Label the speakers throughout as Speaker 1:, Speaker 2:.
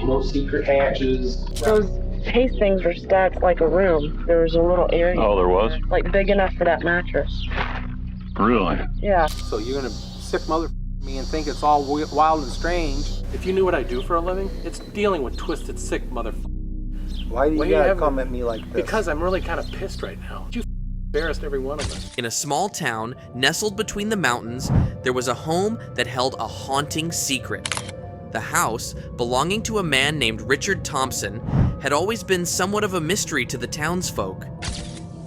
Speaker 1: no secret hatches.
Speaker 2: Those case things were stacked like a room. There was a little area.
Speaker 3: Oh, there was?
Speaker 2: Like big enough for that mattress.
Speaker 3: Really?
Speaker 2: Yeah.
Speaker 4: So you're gonna sick mother me and think it's all wild and strange.
Speaker 5: If you knew what I do for a living, it's dealing with twisted, sick mother.
Speaker 6: Why do you gotta come at me like this?
Speaker 5: Because I'm really kind of pissed right now. You embarrassed every one of us.
Speaker 7: In a small town, nestled between the mountains, there was a home that held a haunting secret. The house, belonging to a man named Richard Thompson, had always been somewhat of a mystery to the townsfolk.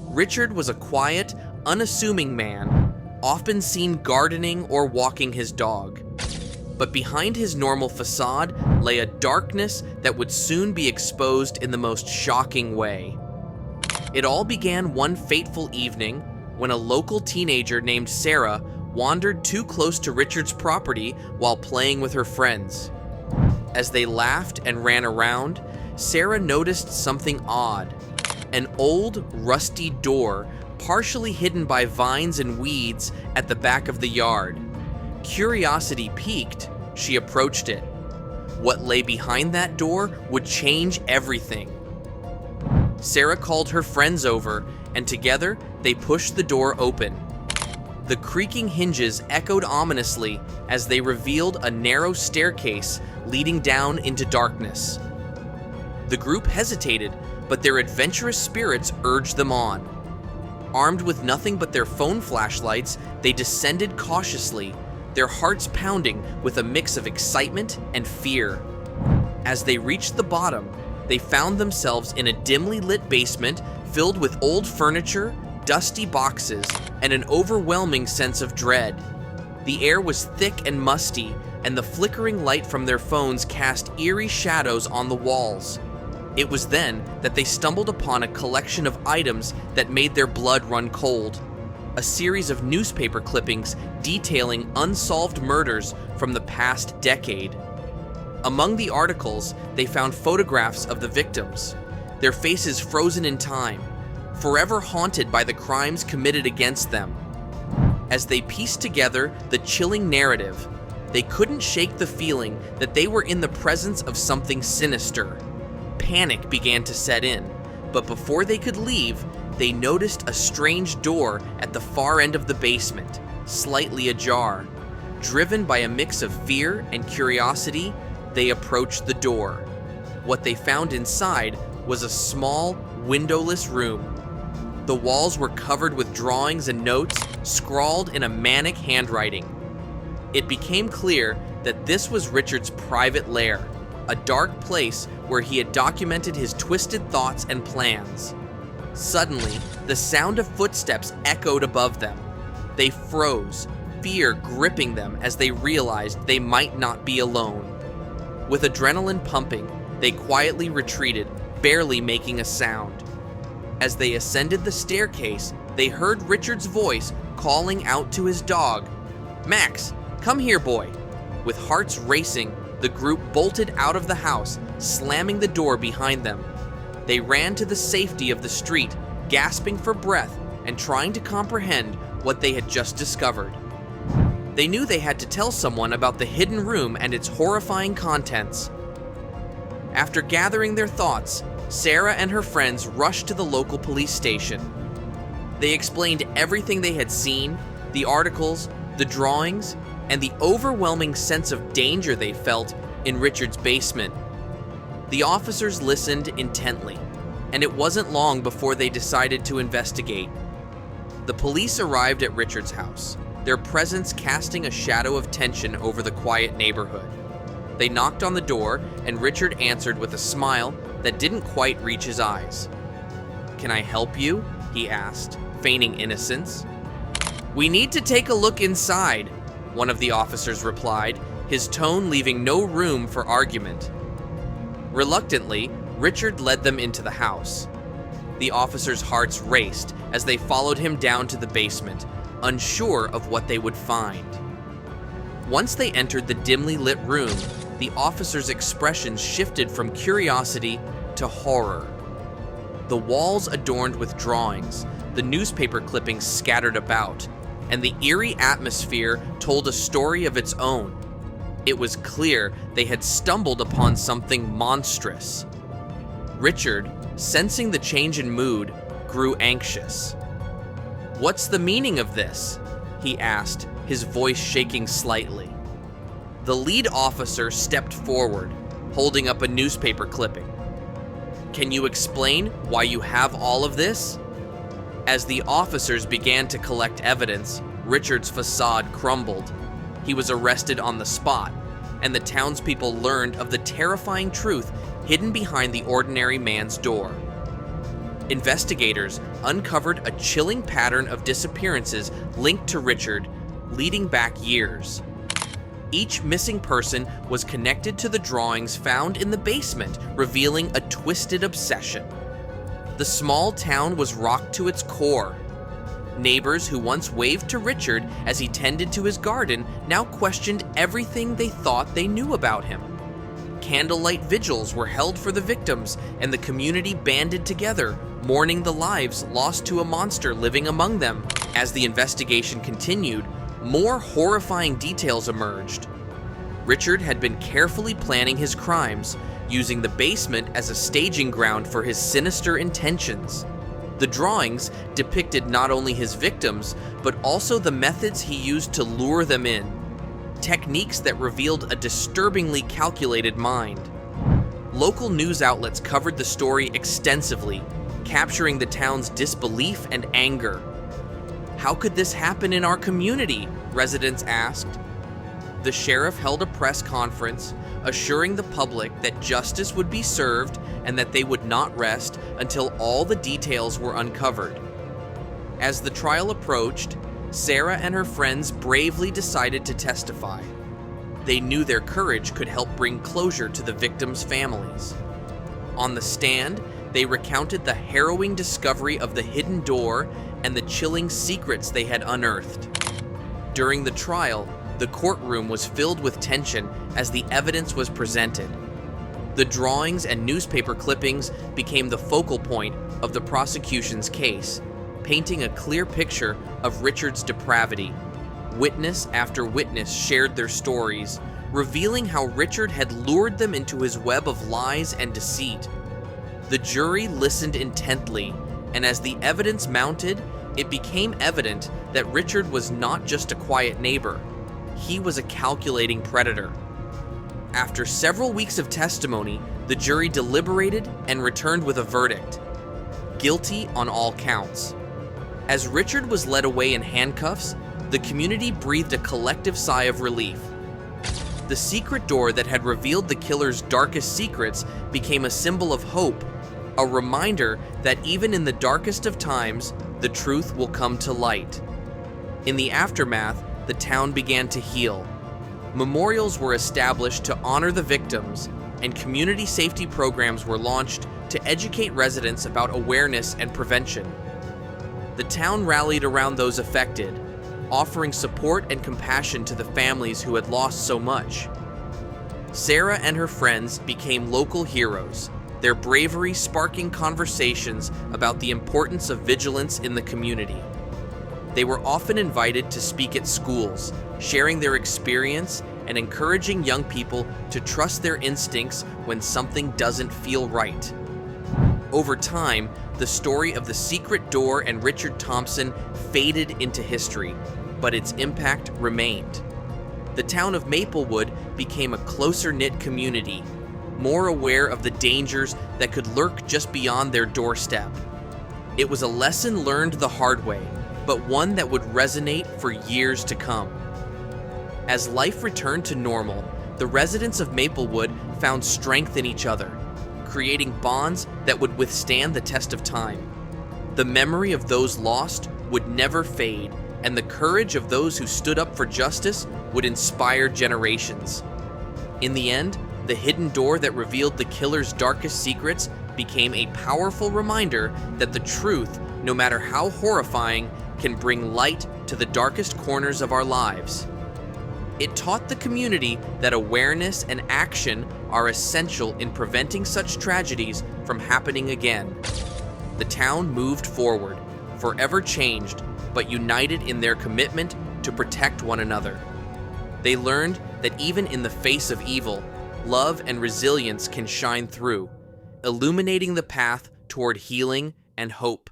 Speaker 7: Richard was a quiet, unassuming man, often seen gardening or walking his dog. But behind his normal facade lay a darkness that would soon be exposed in the most shocking way. It all began one fateful evening when a local teenager named Sarah wandered too close to Richard's property while playing with her friends. As they laughed and ran around, Sarah noticed something odd. An old, rusty door, partially hidden by vines and weeds at the back of the yard. Curiosity piqued, she approached it. What lay behind that door would change everything. Sarah called her friends over, and together they pushed the door open. The creaking hinges echoed ominously as they revealed a narrow staircase leading down into darkness. The group hesitated, but their adventurous spirits urged them on. Armed with nothing but their phone flashlights, they descended cautiously, their hearts pounding with a mix of excitement and fear. As they reached the bottom, they found themselves in a dimly lit basement filled with old furniture, dusty boxes, and an overwhelming sense of dread. The air was thick and musty, and the flickering light from their phones cast eerie shadows on the walls. It was then that they stumbled upon a collection of items that made their blood run cold. A series of newspaper clippings detailing unsolved murders from the past decade. Among the articles, they found photographs of the victims, their faces frozen in time, forever haunted by the crimes committed against them. As they pieced together the chilling narrative, they couldn't shake the feeling that they were in the presence of something sinister. Panic began to set in, but before they could leave, they noticed a strange door at the far end of the basement, slightly ajar. Driven by a mix of fear and curiosity, they approached the door. What they found inside was a small, windowless room. The walls were covered with drawings and notes scrawled in a manic handwriting. It became clear that this was Richard's private lair, a dark place where he had documented his twisted thoughts and plans. Suddenly, the sound of footsteps echoed above them. They froze, fear gripping them as they realized they might not be alone. With adrenaline pumping, they quietly retreated, barely making a sound. As they ascended the staircase, they heard Richard's voice calling out to his dog, "Max, come here, boy." With hearts racing, the group bolted out of the house, slamming the door behind them. They ran to the safety of the street, gasping for breath and trying to comprehend what they had just discovered. They knew they had to tell someone about the hidden room and its horrifying contents. After gathering their thoughts, Sarah and her friends rushed to the local police station. They explained everything they had seen, the articles, the drawings, and the overwhelming sense of danger they felt in Richard's basement. The officers listened intently, and it wasn't long before they decided to investigate. The police arrived at Richard's house, their presence casting a shadow of tension over the quiet neighborhood. They knocked on the door, and Richard answered with a smile that didn't quite reach his eyes. "Can I help you?" he asked, feigning innocence. "We need to take a look inside," one of the officers replied, his tone leaving no room for argument. Reluctantly, Richard led them into the house. The officers' hearts raced as they followed him down to the basement, unsure of what they would find. Once they entered the dimly lit room, the officers' expressions shifted from curiosity to horror. The walls adorned with drawings, the newspaper clippings scattered about, and the eerie atmosphere told a story of its own. It was clear they had stumbled upon something monstrous. Richard, sensing the change in mood, grew anxious. "What's the meaning of this?" he asked, his voice shaking slightly. The lead officer stepped forward, holding up a newspaper clipping. "Can you explain why you have all of this?" As the officers began to collect evidence, Richard's facade crumbled. He was arrested on the spot, and the townspeople learned of the terrifying truth hidden behind the ordinary man's door. Investigators uncovered a chilling pattern of disappearances linked to Richard, leading back years. Each missing person was connected to the drawings found in the basement, revealing a twisted obsession. The small town was rocked to its core. Neighbors who once waved to Richard as he tended to his garden now questioned everything they thought they knew about him. Candlelight vigils were held for the victims, and the community banded together, mourning the lives lost to a monster living among them. As the investigation continued, more horrifying details emerged. Richard had been carefully planning his crimes, using the basement as a staging ground for his sinister intentions. The drawings depicted not only his victims, but also the methods he used to lure them in, techniques that revealed a disturbingly calculated mind. Local news outlets covered the story extensively, capturing the town's disbelief and anger. "How could this happen in our community?" residents asked. The sheriff held a press conference, assuring the public that justice would be served and that they would not rest until all the details were uncovered. As the trial approached, Sarah and her friends bravely decided to testify. They knew their courage could help bring closure to the victims' families. On the stand, they recounted the harrowing discovery of the hidden door and the chilling secrets they had unearthed. During the trial, the courtroom was filled with tension as the evidence was presented. The drawings and newspaper clippings became the focal point of the prosecution's case, painting a clear picture of Richard's depravity. Witness after witness shared their stories, revealing how Richard had lured them into his web of lies and deceit. The jury listened intently, and as the evidence mounted, it became evident that Richard was not just a quiet neighbor. He was a calculating predator. After several weeks of testimony, the jury deliberated and returned with a verdict: guilty on all counts. As Richard was led away in handcuffs, the community breathed a collective sigh of relief. The secret door that had revealed the killer's darkest secrets became a symbol of hope, a reminder that even in the darkest of times, the truth will come to light. In the aftermath, the town began to heal. Memorials were established to honor the victims, and community safety programs were launched to educate residents about awareness and prevention. The town rallied around those affected, offering support and compassion to the families who had lost so much. Sarah and her friends became local heroes, their bravery sparking conversations about the importance of vigilance in the community. They were often invited to speak at schools, sharing their experience and encouraging young people to trust their instincts when something doesn't feel right. Over time, the story of the secret door and Richard Thompson faded into history, but its impact remained. The town of Maplewood became a closer-knit community, more aware of the dangers that could lurk just beyond their doorstep. It was a lesson learned the hard way, but one that would resonate for years to come. As life returned to normal, the residents of Maplewood found strength in each other, creating bonds that would withstand the test of time. The memory of those lost would never fade, and the courage of those who stood up for justice would inspire generations. In the end, the hidden door that revealed the killer's darkest secrets became a powerful reminder that the truth, no matter how horrifying, can bring light to the darkest corners of our lives. It taught the community that awareness and action are essential in preventing such tragedies from happening again. The town moved forward, forever changed, but united in their commitment to protect one another. They learned that even in the face of evil, love and resilience can shine through, illuminating the path toward healing and hope.